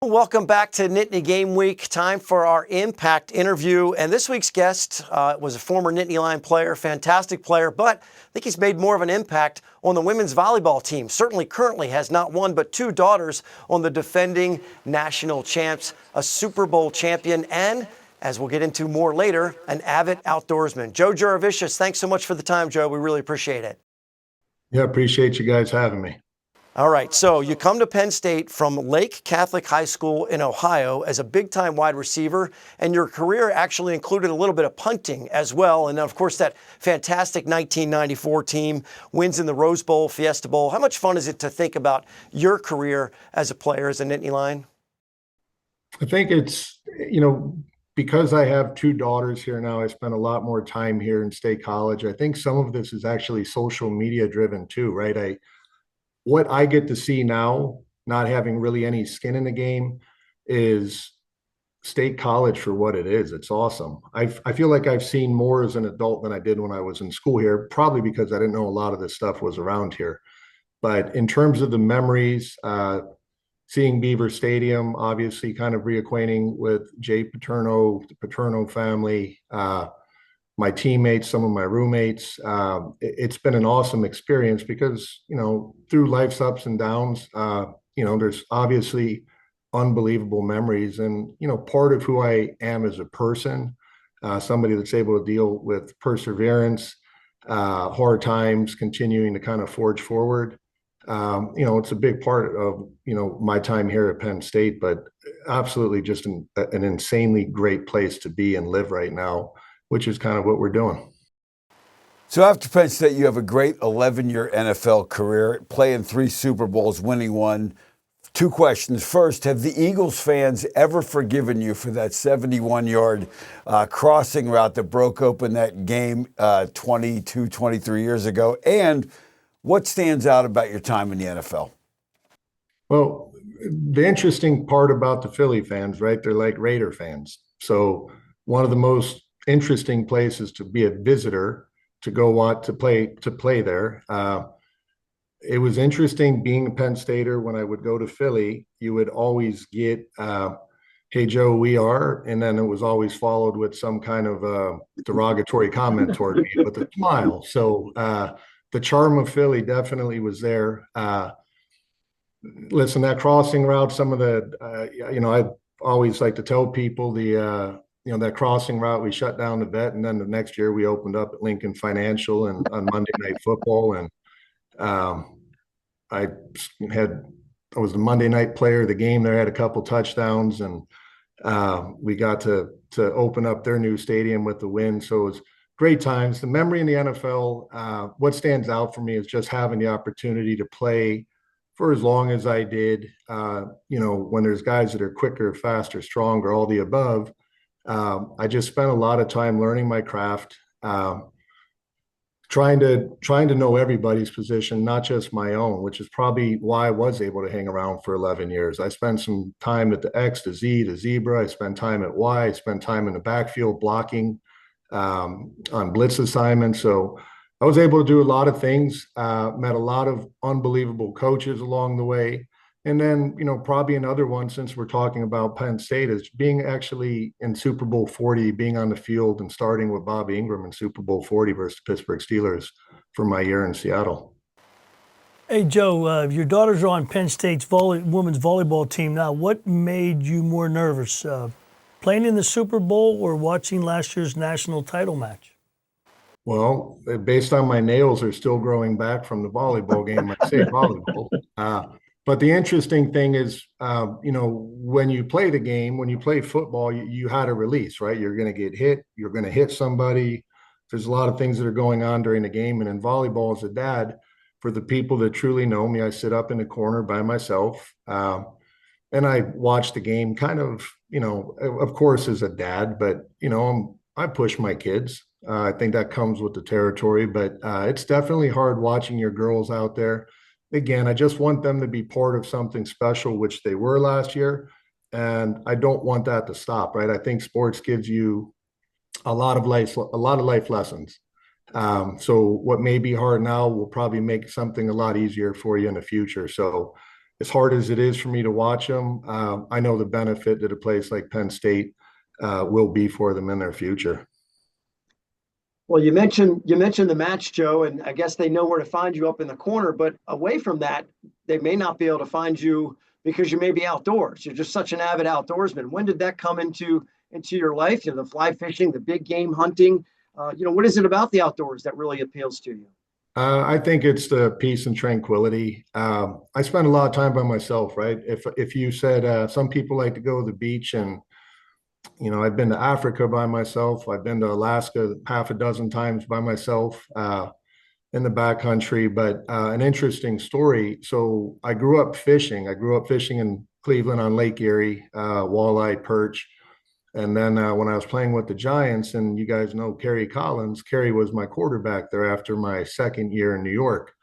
welcome back to Nittany Game Week. Time for our Impact interview. And this week's guest was a former Nittany Lion player, fantastic player, but I think he's made more of an impact on the women's volleyball team. Certainly currently has not one but two daughters on the defending national champs, a Super Bowl champion, and, as we'll get into more later, an avid outdoorsman. Joe Jurevicius, thanks so much for the time, Joe. We really appreciate it. Yeah, appreciate you guys having me. All right, so you come to Penn State from Lake Catholic High School in Ohio as a big-time wide receiver, and your career actually included a little bit of punting as well. And, of course, that fantastic 1994 team wins in the Rose Bowl, Fiesta Bowl. How much fun is it to think about your career as a player, as a Nittany Lion? I think it's, because I have two daughters here now, I spend a lot more time here in State College. I think some of this is actually social media driven too, right? What I get to see now, not having really any skin in the game, is State College for what it is. It's awesome. I feel like I've seen more as an adult than I did when I was in school here, probably because I didn't know a lot of this stuff was around here. But in terms of the memories, seeing Beaver Stadium, obviously kind of reacquainting with Jay Paterno, the Paterno family, my teammates, some of my roommates. It's been an awesome experience because, through life's ups and downs, there's obviously unbelievable memories. And, part of who I am as a person, somebody that's able to deal with perseverance, hard times, continuing to kind of forge forward. It's a big part of, my time here at Penn State, but absolutely just an insanely great place to be and live right now, which is kind of what we're doing. So after Penn State, you have a great 11-year NFL career, playing 3 Super Bowls, winning one. 2 questions. First, have the Eagles fans ever forgiven you for that 71-yard crossing route that broke open that game 23 years ago? And what stands out about your time in the NFL? Well, the interesting part about the Philly fans, right? They're like Raider fans. So one of the most interesting places to be a visitor, to go out to play there. It was interesting being a Penn Stater. When I would go to Philly, you would always get, "Hey Joe, we are," and then it was always followed with some kind of derogatory comment toward me with a smile. So the charm of Philly definitely was there. Listen, that crossing route, some of the, I always like to tell people that crossing route, we shut down the vet, and then the next year we opened up at Lincoln Financial and on Monday Night Football. And I was the Monday night player of the game there, had a couple touchdowns, and we got to open up their new stadium with the win. So it was great times. The memory in the NFL, what stands out for me is just having the opportunity to play for as long as I did. When there's guys that are quicker, faster, stronger, all the above. I just spent a lot of time learning my craft, trying to know everybody's position, not just my own, which is probably why I was able to hang around for 11 years. I spent some time at the X, the Z, the zebra. I spent time at Y. I spent time in the backfield blocking on blitz assignments. So I was able to do a lot of things, met a lot of unbelievable coaches along the way. And then, probably another one, since we're talking about Penn State, is being actually in Super Bowl 40, being on the field and starting with Bobby Ingram in Super Bowl 40 versus the Pittsburgh Steelers for my year in Seattle. Hey, Joe, your daughters are on Penn State's women's volleyball team now. What made you more nervous, playing in the Super Bowl or watching last year's national title match? Well, based on my nails are still growing back from the volleyball game, I'd say volleyball. But the interesting thing is, when you play the game, when you play football, you had a release, right? You're going to get hit. You're going to hit somebody. There's a lot of things that are going on during the game. And in volleyball, as a dad, for the people that truly know me, I sit up in the corner by myself. And I watch the game kind of, of course, as a dad, but, I push my kids. I think that comes with the territory, but it's definitely hard watching your girls out there. Again, I just want them to be part of something special, which they were last year. And I don't want that to stop, right? I think sports gives you a lot of life lessons. So what may be hard now will probably make something a lot easier for you in the future. So as hard as it is for me to watch them, I know the benefit that a place like Penn State will be for them in their future. Well, you mentioned the match, Joe, and I guess they know where to find you up in the corner. But away from that, they may not be able to find you because you may be outdoors. You're just such an avid outdoorsman. When did that come into your life? The fly fishing, the big game hunting. What is it about the outdoors that really appeals to you? I think it's the peace and tranquility. I spend a lot of time by myself, right? If you said some people like to go to the beach, and I've been to Africa by myself. I've been to Alaska half a dozen times by myself in the backcountry. But an interesting story. So I grew up fishing. I grew up fishing in Cleveland on Lake Erie, walleye, perch. And then when I was playing with the Giants, and you guys know Kerry Collins, Kerry was my quarterback there after my second year in New York.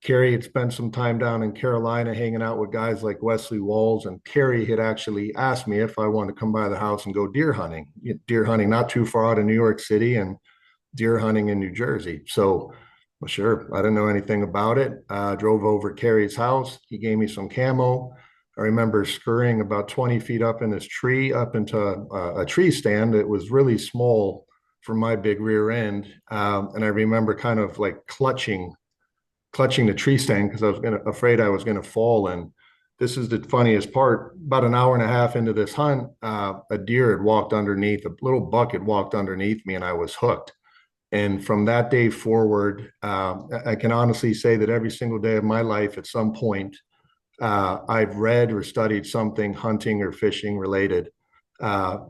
Kerry had spent some time down in Carolina hanging out with guys like Wesley Walls, and Kerry had actually asked me if I wanted to come by the house and go deer hunting. Deer hunting not too far out of New York City, and deer hunting in New Jersey. So, well, sure, I didn't know anything about it. Drove over to Kerry's house. He gave me some camo. I remember scurrying about 20 feet up in this tree, up into a tree stand. It was really small for my big rear end. And I remember kind of like clutching the tree stand because I was afraid I was going to fall. And this is the funniest part. About an hour and a half into this hunt, a deer had walked underneath, a little buck had walked underneath me, and I was hooked. And from that day forward, I can honestly say that every single day of my life, at some point, I've read or studied something hunting or fishing related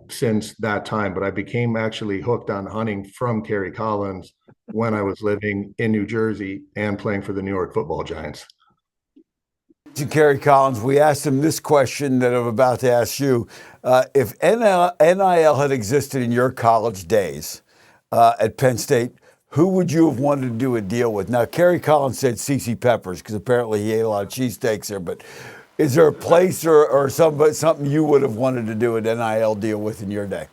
since that time. But I became actually hooked on hunting from Kerry Collins when I was living in New Jersey and playing for the New York Football Giants. To Kerry Collins, we asked him this question that I'm about to ask you. If NIL had existed in your college days at Penn State, who would you have wanted to do a deal with? Now, Kerry Collins said CC Peppers because apparently he ate a lot of cheesesteaks there. But is there a place or something you would have wanted to do an NIL deal with in your day?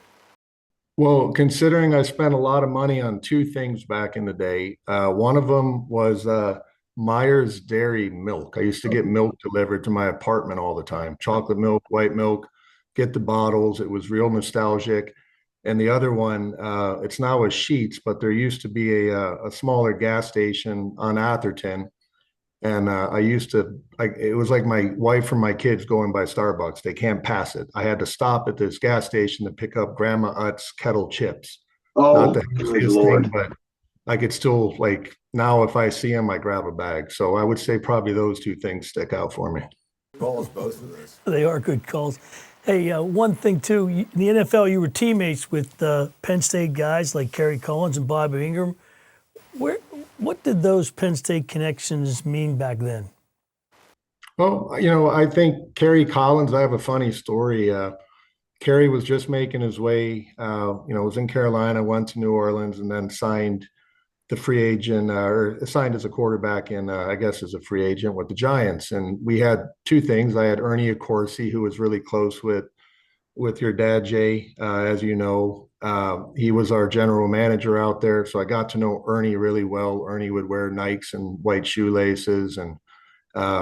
Well, considering I spent a lot of money on two things back in the day, one of them was Myers Dairy Milk. I used to get milk delivered to my apartment all the time. Chocolate milk, white milk, get the bottles. It was real nostalgic. And the other one, it's now a Sheetz, but there used to be a smaller gas station on Atherton. And it was like my wife and my kids going by Starbucks. They can't pass it. I had to stop at this gas station to pick up Grandma Ut's kettle chips. Oh, not the good healthiest Lord. thing, but I could still, like, now if I see them, I grab a bag. So I would say probably those two things stick out for me. Calls, both of those. They are good calls. Hey, one thing too, in the NFL, you were teammates with Penn State guys like Kerry Collins and Bobby Ingram. What did those Penn State connections mean back then? Well, I think Kerry Collins, I have a funny story. Kerry was just making his way, was in Carolina, went to New Orleans, and then signed the free agent or signed as a quarterback and I guess as a free agent with the Giants. And we had two things. I had Ernie Accorsi, who was really close with your dad, Jay, as you know. He was our general manager out there. So I got to know Ernie really well. Ernie would wear Nikes and white shoelaces and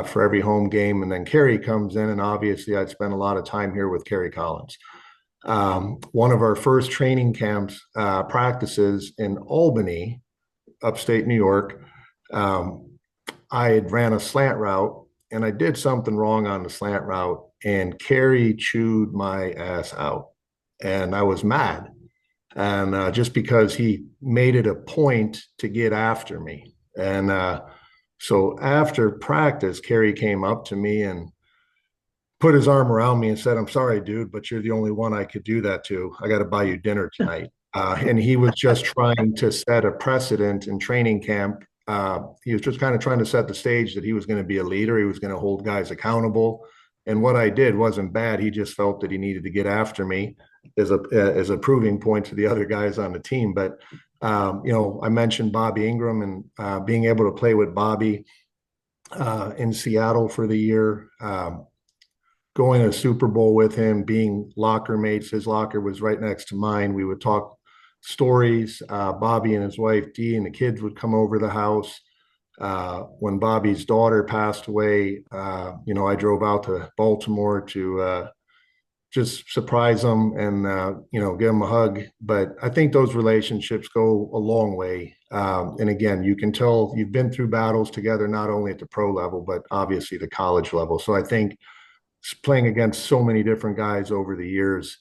for every home game. And then Kerry comes in, and obviously I'd spent a lot of time here with Kerry Collins. One of our first training camps practices in Albany, upstate New York, I had ran a slant route, and I did something wrong on the slant route, and Kerry chewed my ass out, and I was mad. And just because he made it a point to get after me. And so after practice, Kerry came up to me and put his arm around me and said, "I'm sorry, dude, but you're the only one I could do that to. I got to buy you dinner tonight." And he was just trying to set a precedent in training camp. He was just kind of trying to set the stage that he was going to be a leader. He was going to hold guys accountable. And what I did wasn't bad. He just felt that he needed to get after me as a proving point to the other guys on the team. But, I mentioned Bobby Ingram and being able to play with Bobby in Seattle for the year, going to a Super Bowl with him, being locker mates. His locker was right next to mine. We would talk stories. Bobby and his wife Dee and the kids would come over the house. When Bobby's daughter passed away, I drove out to Baltimore to just surprise them and, give them a hug. But I think those relationships go a long way. And again, you can tell you've been through battles together, not only at the pro level, but obviously the college level. So I think playing against so many different guys over the years,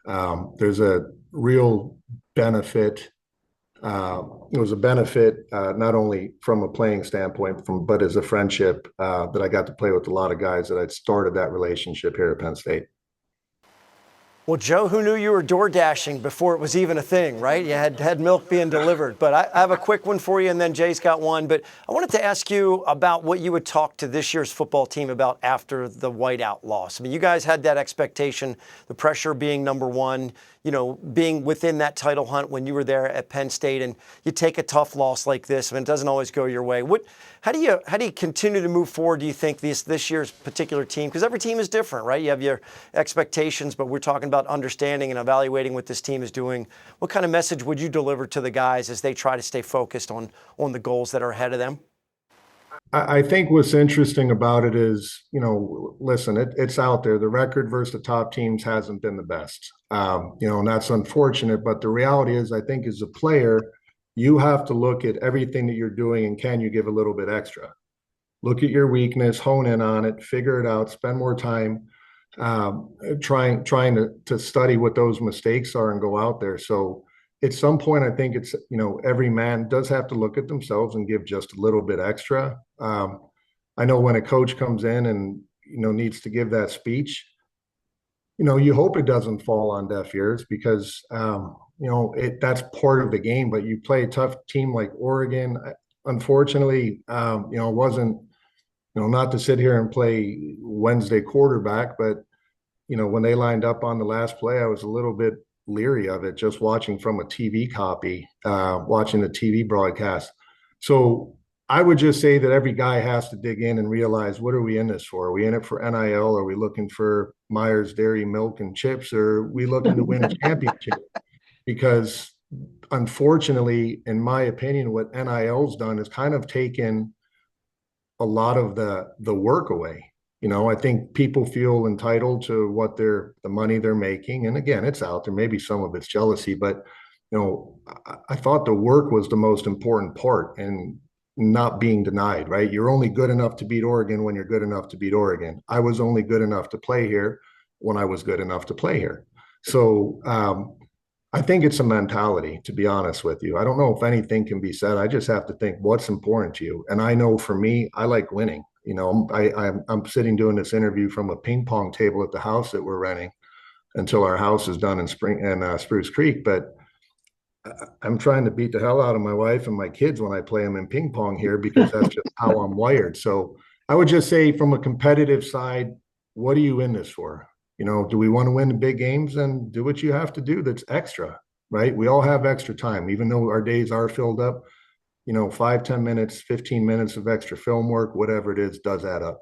there's a real benefit. It was a benefit not only from a playing standpoint, but as a friendship that I got to play with a lot of guys that I'd started that relationship here at Penn State. Well, Joe, who knew you were door dashing before it was even a thing, right? You had milk being delivered. But I have a quick one for you, and then Jay's got one. But I wanted to ask you about what you would talk to this year's football team about after the whiteout loss. I mean, you guys had that expectation, the pressure being number one, being within that title hunt when you were there at Penn State, and you take a tough loss like this, and it doesn't always go your way. How do you continue to move forward, do you think, this year's particular team? Because every team is different, right? You have your expectations, but we're talking about understanding and evaluating what this team is doing. What kind of message would you deliver to the guys as they try to stay focused on the goals that are ahead of them? I think what's interesting about it is, listen, it's out there. The record versus the top teams hasn't been the best, and that's unfortunate. But the reality is, I think as a player, you have to look at everything that you're doing and can you give a little bit extra? Look at your weakness, hone in on it, figure it out, spend more time trying to study what those mistakes are and go out there. So at some point, I think it's, every man does have to look at themselves and give just a little bit extra. I know when a coach comes in and, needs to give that speech, you hope it doesn't fall on deaf ears because, that's part of the game, but you play a tough team like Oregon. Unfortunately, it wasn't, not to sit here and play Wednesday quarterback, but, when they lined up on the last play, I was a little bit leery of it, just watching from a TV copy, watching the TV broadcast. So I would just say that every guy has to dig in and realize, what are we in this for? Are we in it for NIL? Are we looking for Myers Dairy Milk and Chips? Or are we looking to win a championship? Because unfortunately, in my opinion, what NIL's done is kind of taken a lot of the work away. I think people feel entitled to the money they're making. And again, it's out there. Maybe some of it's jealousy, but, I thought the work was the most important part and not being denied, right? You're only good enough to beat Oregon when you're good enough to beat Oregon. I was only good enough to play here when I was good enough to play here. So I think it's a mentality, to be honest with you. I don't know if anything can be said. I just have to think what's important to you. And I know for me, I like winning. I'm sitting doing this interview from a ping pong table at the house that we're renting until our house is done in Spruce Creek. But I'm trying to beat the hell out of my wife and my kids when I play them in ping pong here because that's just how I'm wired. So I would just say from a competitive side, what are you in this for? Do we want to win the big games? Then do what you have to do that's extra, right? We all have extra time, even though our days are filled up. 5, 10 minutes, 15 minutes of extra film work, whatever it is, does add up.